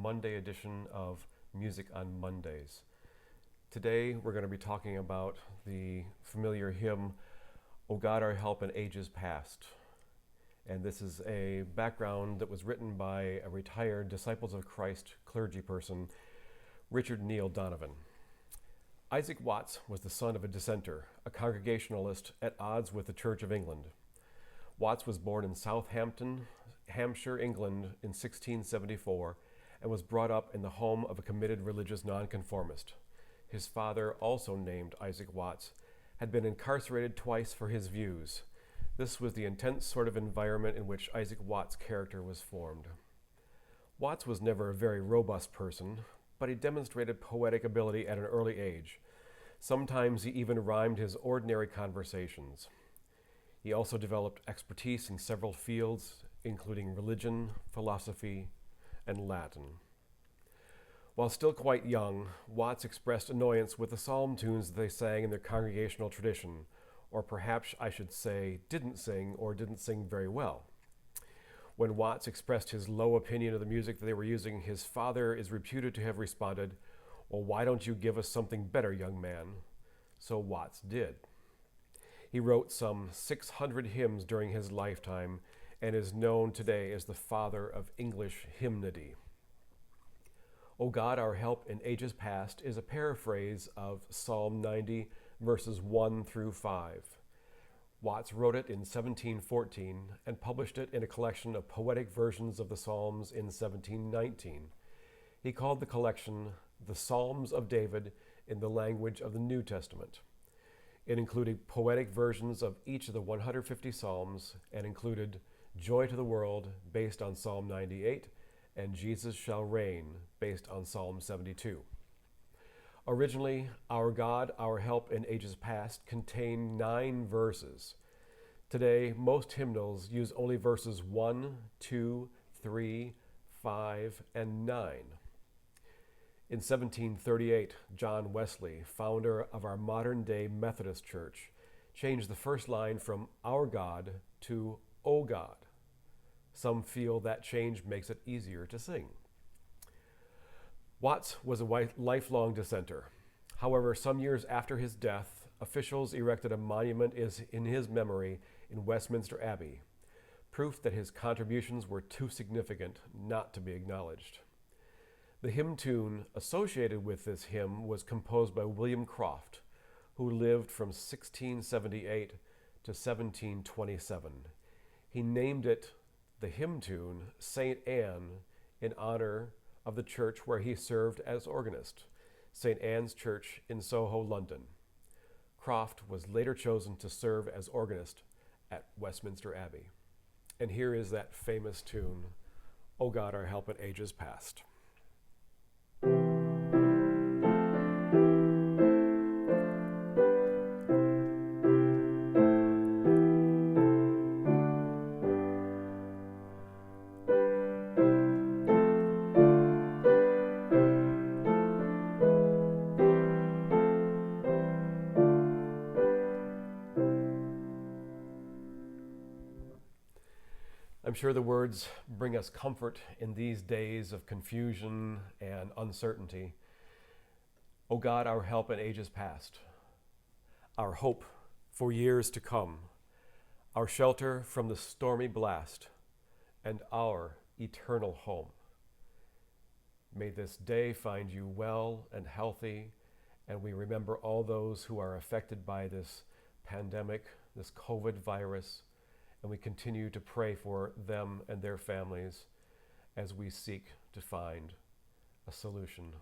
Monday edition of Music on Mondays. Today we're going to be talking about the familiar hymn, O God, Our Help in Ages Past. And this is a background that was written by a retired Disciples of Christ clergy person, Richard Neil Donovan. Isaac Watts was the son of a dissenter, a Congregationalist at odds with the Church of England. Watts was born in Southampton, Hampshire, England in 1674 and was brought up in the home of a committed religious nonconformist. His father, also named Isaac Watts, had been incarcerated twice for his views. This was the intense sort of environment in which Isaac Watts' character was formed. Watts was never a very robust person, but he demonstrated poetic ability at an early age. Sometimes he even rhymed his ordinary conversations. He also developed expertise in several fields, including religion, philosophy, and Latin. While still quite young, Watts expressed annoyance with the psalm tunes that they sang in their congregational tradition, or perhaps I should say didn't sing very well. When Watts expressed his low opinion of the music that they were using, his father is reputed to have responded, "Well, why don't you give us something better, young man?" So Watts did. He wrote some 600 hymns during his lifetime and is known today as the father of English hymnody. O God, Our Help in Ages Past is a paraphrase of Psalm 90, verses 1 through 5. Watts wrote it in 1714 and published it in a collection of poetic versions of the Psalms in 1719. He called the collection The Psalms of David in the language of the New Testament. It included poetic versions of each of the 150 Psalms and included Joy to the World, based on Psalm 98, and Jesus Shall Reign, based on Psalm 72. Originally, Our God, Our Help in Ages Past contained 9 verses. Today, most hymnals use only verses 1, 2, 3, 5, and 9. In 1738, John Wesley, founder of our modern-day Methodist Church, changed the first line from Our God to O God. Some feel that change makes it easier to sing. Watts was a lifelong dissenter. However, some years after his death, officials erected a monument in his memory in Westminster Abbey, proof that his contributions were too significant not to be acknowledged. The hymn tune associated with this hymn was composed by William Croft, who lived from 1678 to 1727. He named it the hymn tune St. Anne in honor of the church where he served as organist, St. Anne's Church in Soho, London. Croft was later chosen to serve as organist at Westminster Abbey. And here is that famous tune, O God, Our Help in Ages Past. I'm sure the words bring us comfort in these days of confusion and uncertainty. O God, our help in ages past, our hope for years to come, our shelter from the stormy blast, and our eternal home. May this day find you well and healthy, and we remember all those who are affected by this pandemic, this COVID virus, and we continue to pray for them and their families as we seek to find a solution